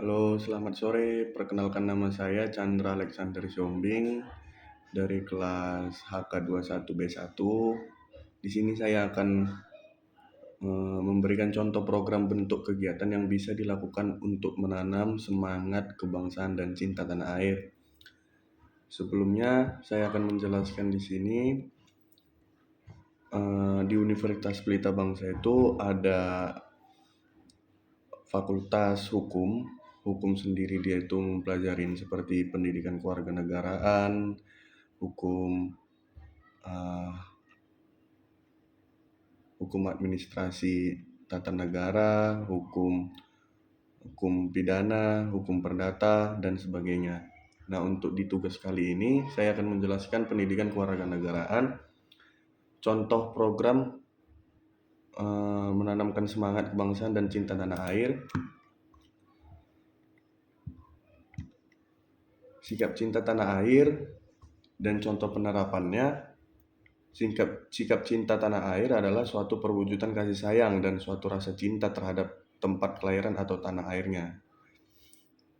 Halo, selamat sore. Perkenalkan nama saya Chandra Alexander Siombing dari kelas HK21B1. Di sini saya akan memberikan contoh program bentuk kegiatan yang bisa dilakukan untuk menanam semangat kebangsaan dan cinta tanah air. Sebelumnya, saya akan menjelaskan di sini di Universitas Pelita Bangsa itu ada Fakultas Hukum sendiri dia itu mempelajarin seperti pendidikan kewarganegaraan, hukum uh, hukum administrasi tata negara, hukum pidana, hukum perdata, dan sebagainya. Nah, untuk di tugas kali ini saya akan menjelaskan pendidikan kewarganegaraan, contoh program menanamkan semangat kebangsaan dan cinta tanah air, sikap cinta tanah air, dan contoh penerapannya. Sikap cinta tanah air adalah suatu perwujudan kasih sayang dan suatu rasa cinta terhadap tempat kelahiran atau tanah airnya.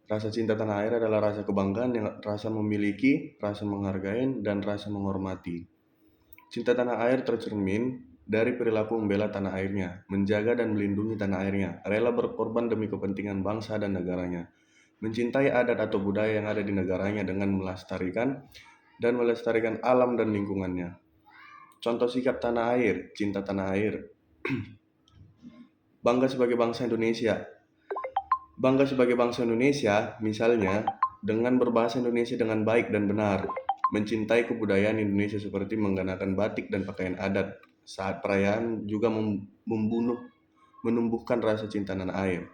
Rasa cinta tanah air adalah rasa kebanggaan, yang rasa memiliki, rasa menghargai, dan rasa menghormati. Cinta tanah air tercermin dari perilaku membela tanah airnya, menjaga dan melindungi tanah airnya, rela berkorban demi kepentingan bangsa dan negaranya, mencintai adat atau budaya yang ada di negaranya dengan melestarikan alam dan lingkungannya. Contoh sikap tanah air, cinta tanah air. Bangga sebagai bangsa Indonesia. Bangga sebagai bangsa Indonesia, misalnya, dengan berbahasa Indonesia dengan baik dan benar. Mencintai kebudayaan Indonesia seperti mengenakan batik dan pakaian adat. Saat perayaan juga menumbuhkan rasa cinta tanah air.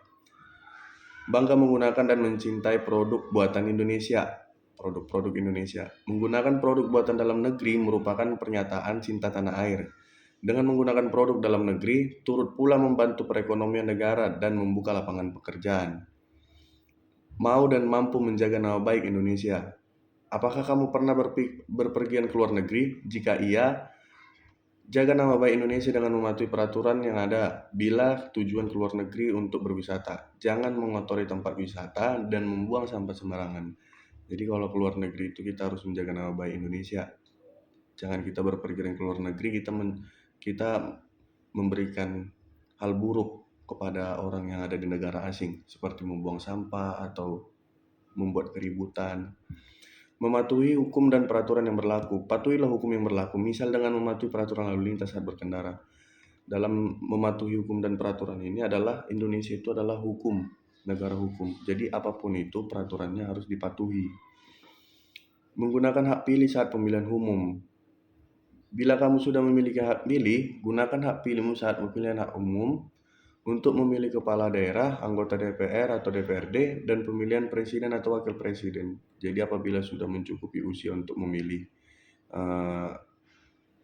Bangga menggunakan dan mencintai produk buatan Indonesia. Produk-produk Indonesia. Menggunakan produk buatan dalam negeri merupakan pernyataan cinta tanah air. Dengan menggunakan produk dalam negeri, turut pula membantu perekonomian negara dan membuka lapangan pekerjaan. Mau dan mampu menjaga nama baik Indonesia. Apakah kamu pernah berpergian ke luar negeri? Jika iya, jaga nama baik Indonesia dengan mematuhi peraturan yang ada bila tujuan ke luar negeri untuk berwisata. Jangan mengotori tempat wisata dan membuang sampah sembarangan. Jadi kalau ke luar negeri itu kita harus menjaga nama baik Indonesia. Jangan kita berpergian ke luar negeri, kita memberikan hal buruk kepada orang yang ada di negara asing, seperti membuang sampah atau membuat keributan. Mematuhi hukum dan peraturan yang berlaku. Patuhilah hukum yang berlaku, misal dengan mematuhi peraturan lalu lintas saat berkendara. Dalam mematuhi hukum dan peraturan ini adalah Indonesia itu adalah hukum, negara hukum. Jadi apapun itu peraturannya harus dipatuhi. Menggunakan hak pilih saat pemilihan umum. Bila kamu sudah memiliki hak pilih, gunakan hak pilihmu saat pemilihan hak umum untuk memilih kepala daerah, anggota DPR atau DPRD, dan pemilihan presiden atau wakil presiden. Jadi apabila sudah mencukupi usia untuk memilih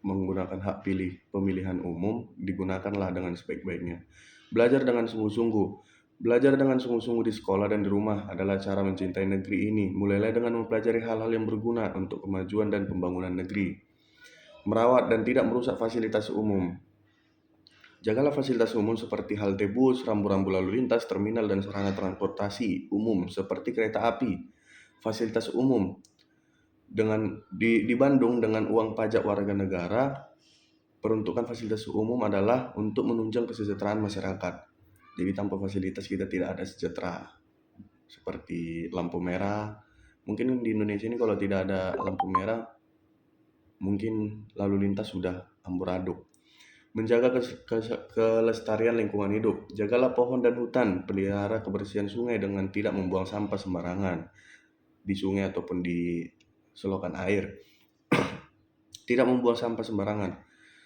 menggunakan hak pilih pemilihan umum, digunakanlah dengan sebaik-baiknya. Belajar dengan sungguh-sungguh. Belajar dengan sungguh-sungguh di sekolah dan di rumah adalah cara mencintai negeri ini. Mulailah dengan mempelajari hal-hal yang berguna untuk kemajuan dan pembangunan negeri. Merawat dan tidak merusak fasilitas umum. Jagalah fasilitas umum seperti halte bus, rambu-rambu lalu lintas, terminal, dan sarana transportasi umum seperti kereta api. Fasilitas umum di Bandung dengan uang pajak warga negara, peruntukan fasilitas umum adalah untuk menunjang kesejahteraan masyarakat. Jadi tanpa fasilitas kita tidak ada sejahtera. Seperti lampu merah. Mungkin di Indonesia ini kalau tidak ada lampu merah, mungkin lalu lintas sudah amburadul. Menjaga kelestarian lingkungan hidup. Jagalah pohon dan hutan. Pelihara kebersihan sungai dengan tidak membuang sampah sembarangan di sungai ataupun di selokan air. Tidak membuang sampah sembarangan.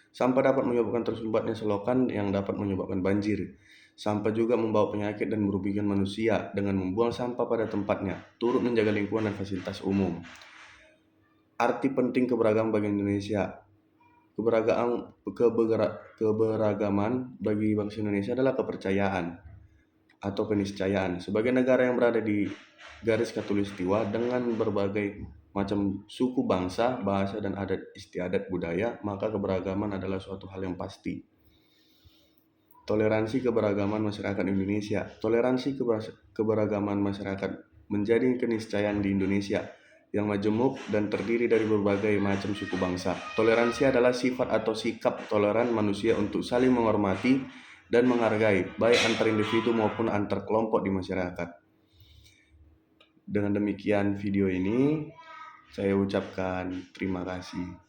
Sampah dapat menyebabkan tersumbatnya selokan yang dapat menyebabkan banjir. Sampah juga membawa penyakit dan merugikan manusia. Dengan membuang sampah pada tempatnya, turut menjaga lingkungan dan fasilitas umum. Arti penting keberagaman bagi Indonesia. Keberagaman bagi bangsa Indonesia adalah kepercayaan atau keniscayaan. Sebagai negara yang berada di garis khatulistiwa dengan berbagai macam suku, bangsa, bahasa, dan adat istiadat budaya, maka keberagaman adalah suatu hal yang pasti. Toleransi keberagaman masyarakat Indonesia. Toleransi keberagaman masyarakat menjadi keniscayaan di Indonesia yang majemuk dan terdiri dari berbagai macam suku bangsa. Toleransi adalah sifat atau sikap toleran manusia untuk saling menghormati dan menghargai, baik antar individu maupun antar kelompok di masyarakat. Dengan demikian video ini, saya ucapkan terima kasih.